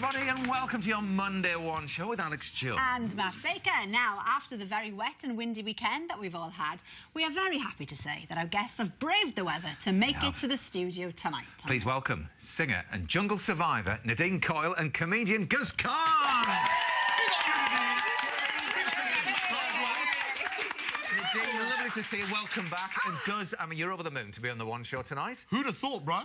everybody, and welcome to your Monday One Show with Alex Jones. And Matt Baker. Now, after the very wet and windy weekend that we've all had, we are very happy to say that our guests have braved the weather to make it to the studio tonight. Please welcome singer and jungle survivor Nadine Coyle and comedian Gus Khan. Nadine, lovely to see you. Welcome back. And Gus, I mean, you're over the moon to be on the One Show tonight. Who'd have thought, bro?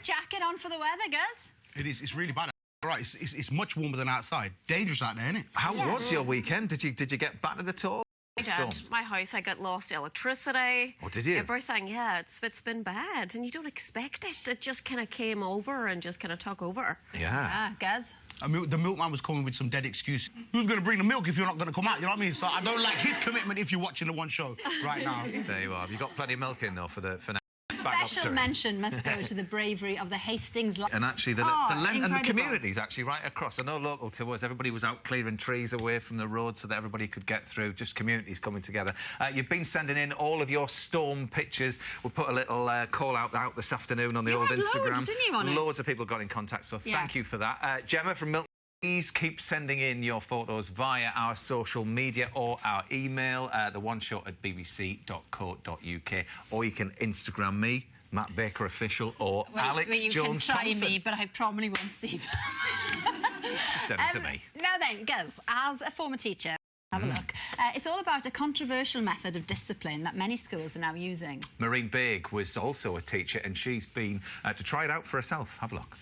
Jacket on for the weather, Gus? It is. It's really bad. Right, it's much warmer than outside. Dangerous out there, isn't it? How was your weekend? Did you get battered at all? I did. My house, I got lost electricity. Oh, did you? Everything, yeah. It's been bad, and you don't expect it. It just kind of came over and just kind of took over. Yeah. Gus? The milkman was coming with some dead excuse. Who's going to bring the milk if you're not going to come out? You know what I mean? So I don't like his commitment if you're watching the One Show right now. There you are. Have you got plenty of milk in, though, for now? Special mention must go to the bravery of the Hastings... And actually, the length and the communities actually right across. I know local to us, everybody was out clearing trees away from the road so that everybody could get through, just communities coming together. You've been sending in all of your storm pictures. We'll put a little call out this afternoon on the old Instagram. Loads, didn't you, on Loads of people got in contact, so thank you for that. Gemma from Milton, please keep sending in your photos via our social media or our email, theoneshow@bbc.co.uk, or you can Instagram me, Matt Baker Official, or Alex Jones Thompson. You can try me, but I probably won't see that. Just send it to me. Now then, Gus, as a former teacher, have a look. It's all about a controversial method of discipline that many schools are now using. Maureen Baig was also a teacher, and she's been to try it out for herself. Have a look.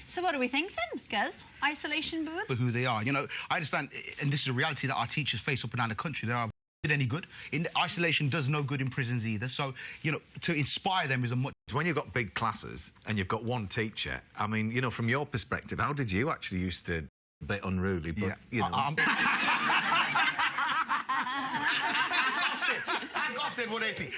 So what do we think then, Gus? Isolation booth? For who they are. You know, I understand, and this is a reality that our teachers face up and down the country. They are any good. Isolation does no good in prisons either. So, you know, to inspire them is a much... When you've got big classes and you've got one teacher, I mean, you know, from your perspective, how did you actually used to... A bit unruly, but, you know... Ask Ofsted what they think.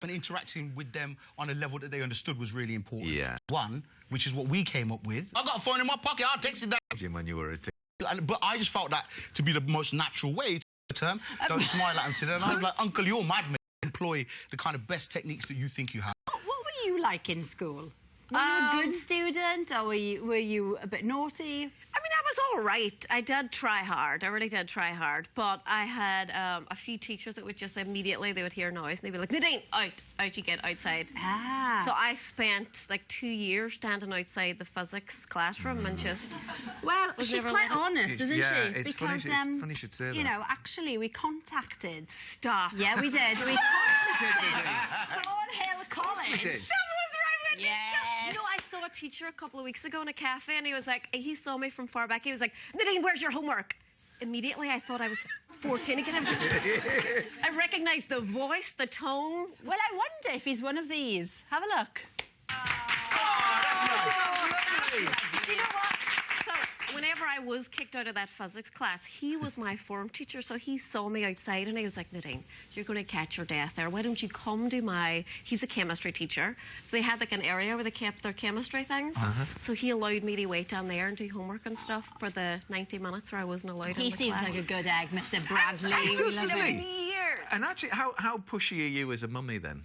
And interacting with them on a level that they understood was really important. Yeah. One, which is what we came up with. I got a phone in my pocket, I'll text it down. When you were a teacher. But I just felt that to be the most natural way to the term. Don't smile at them to them. I was like, Uncle, you're mad, man. Employ the kind of best techniques that you think you have. What were you like in school? Were you a good student, or were you a bit naughty? I mean, I was all right. I did try hard. I really did try hard. But I had a few teachers that would just immediately, they would hear noise, and they'd be like, Nadine, out you get, outside. Ah. So I spent, like, 2 years standing outside the physics classroom and just... Well, she's quite honest, isn't she? It's because, funny you should say that. You know, actually, we contacted... Stop. Yeah, we did. We contacted Thornhill College. We did. Yeah. You know, I saw a teacher a couple of weeks ago in a cafe, and he was like, he saw me from far back. He was like, Nadine, where's your homework? Immediately, I thought I was 14 again. I was like, I recognised the voice, the tone. Well, I wonder if he's one of these. Have a look. Do you know what? So, whenever I was kicked out of that physics class, he was my form teacher, so he saw me outside and he was like, Nadine, you're going to catch your death there. Why don't you come to my... He's a chemistry teacher, so they had like an area where they kept their chemistry things. So he allowed me to wait down there and do homework and stuff for the 90 minutes where I wasn't allowed in the class. He seems like a good egg, Mr. Bradley. And actually, how pushy are you as a mummy then?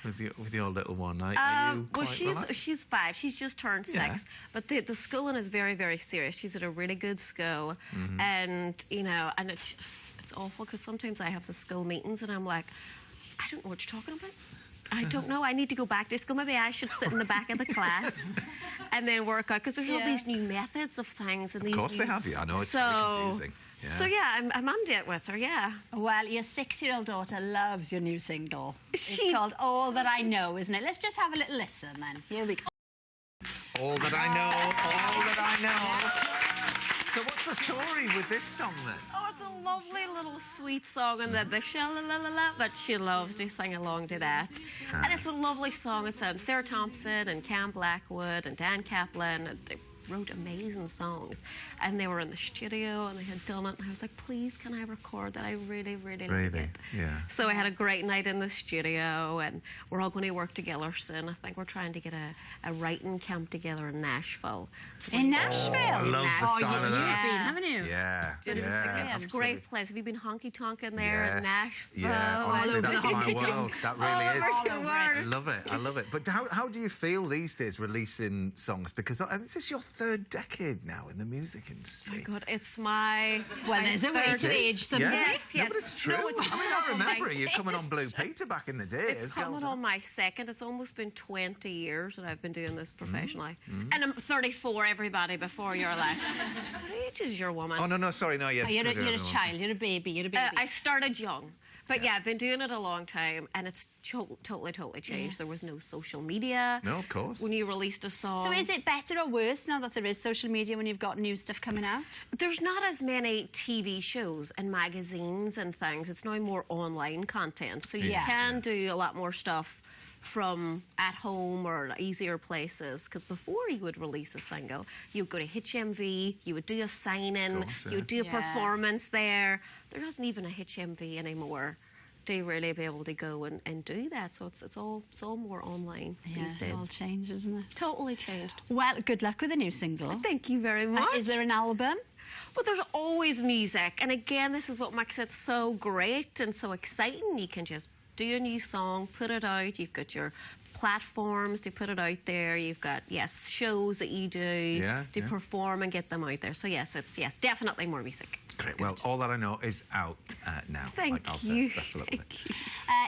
With your little one, are you well, quite she's 5. She's just turned 6. Yeah. But the schooling is very, very serious. She's at a really good school, and you know, and it's awful because sometimes I have the school meetings and I'm like, I don't know what you're talking about. I don't know. I need to go back to school. Maybe I should sit in the back of the class and then work out because there's all these new methods of things and these. Of course they have. Yeah, I know it's very confusing. Yeah. So, yeah, I'm on date with her, yeah. Well, your 6-year-old daughter loves your new single. It's called All That I Know, isn't it? Let's just have a little listen, then. Here we go. All that I know, all that I know. So what's the story with this song, then? Oh, it's a lovely little sweet song, and the sha-la-la-la-la, but she loves to sing along to that. And it's a lovely song. It's Sarah Thompson and Cam Blackwood and Dan Kaplan. And wrote amazing songs, and they were in the studio and they had done it, and I was like, please, can I record that? I really, really like it. Yeah. So I had a great night in the studio, and we're all going to work together soon. I think we're trying to get a writing camp together in Nashville. So In Nashville? I love the style of you've that. been, haven't you? Yeah, yeah. It's a great place. Have you been honky-tonking there in Nashville? Yeah, honestly, that's my world. That really is. I it. love it. I love it. But how do you feel these days releasing songs? Because this is your third decade now in the music industry. Oh my God, it's my... Well, there's a way to age some Yeah. music. Yes. No, but it's true. No, it's I mean, I coming on remember my you coming on taste. Blue Peter back in the day. It's coming on my second. It's almost been 20 years that I've been doing this professionally. Mm. And I'm 34, everybody, before you're like, what age is your woman? Oh, no, sorry, no, yes. Oh, you're a child, you're a baby, I started young. But yeah, I've been doing it a long time, and it's totally changed. There was no social media. No, of course. When you released a song. So is it better or worse now that there is social media when you've got new stuff coming out? There's not as many TV shows and magazines and things. It's now more online content. So you can do a lot more stuff from at home or easier places, because before you would release a single, you would go to HMV, you would do a sign-in, you would do a performance there. There isn't even a HMV anymore to really be able to go and do that. So it's all more online these days. It all changed, isn't it? Totally changed. Well, good luck with the new single. Thank you very much. Is there an album? Well, there's always music, and again, this is what makes it so great and so exciting. You can just do a new song, put it out. You've got your platforms to put it out there. You've got shows that you do to perform and get them out there. So yes, it's definitely more music. Great. Well, all that I know is out now. Thank like you. Best of luck with it.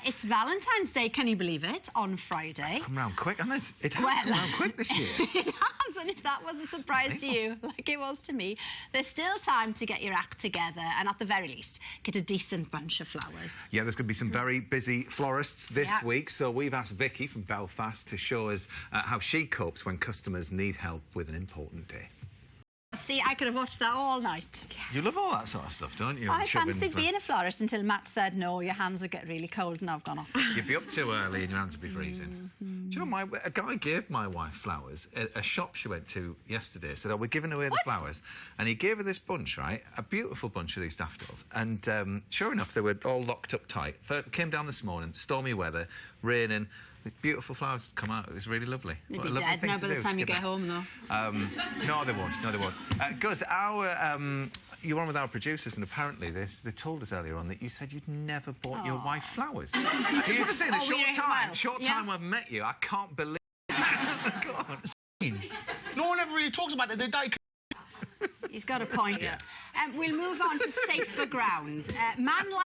It's Valentine's Day, can you believe it, on Friday. Come round quick, and it has come round quick this year. It has, and if that was a surprise to you, like it was to me, there's still time to get your act together and at the very least get a decent bunch of flowers. Yeah, there's going to be some very busy florists this week, so we've asked Vicky from Belfast to show us how she copes when customers need help with an important day. See, I could have watched that all night. You love all that sort of stuff, don't you? I fancied being a florist until Matt said, no, your hands would get really cold, and I've gone off. You'd be up too early and your hands would be freezing. Do you know, a guy gave my wife flowers at a shop she went to yesterday. Said, oh, we're giving away the flowers. And he gave her this bunch, right? A beautiful bunch of these daffodils. And sure enough, they were all locked up tight. Came down this morning, stormy weather, raining. The beautiful flowers come out. It was really lovely. They'd be dead now by the time you get home, though. No, they won't. No, they won't. Gus, you're one with our producers, and apparently they told us earlier on that you said you'd never bought your wife flowers. I just want to say, in the short time I've met you, I can't believe. God. No one ever really talks about it. They die. He's got a point. We'll move on to safer ground. Man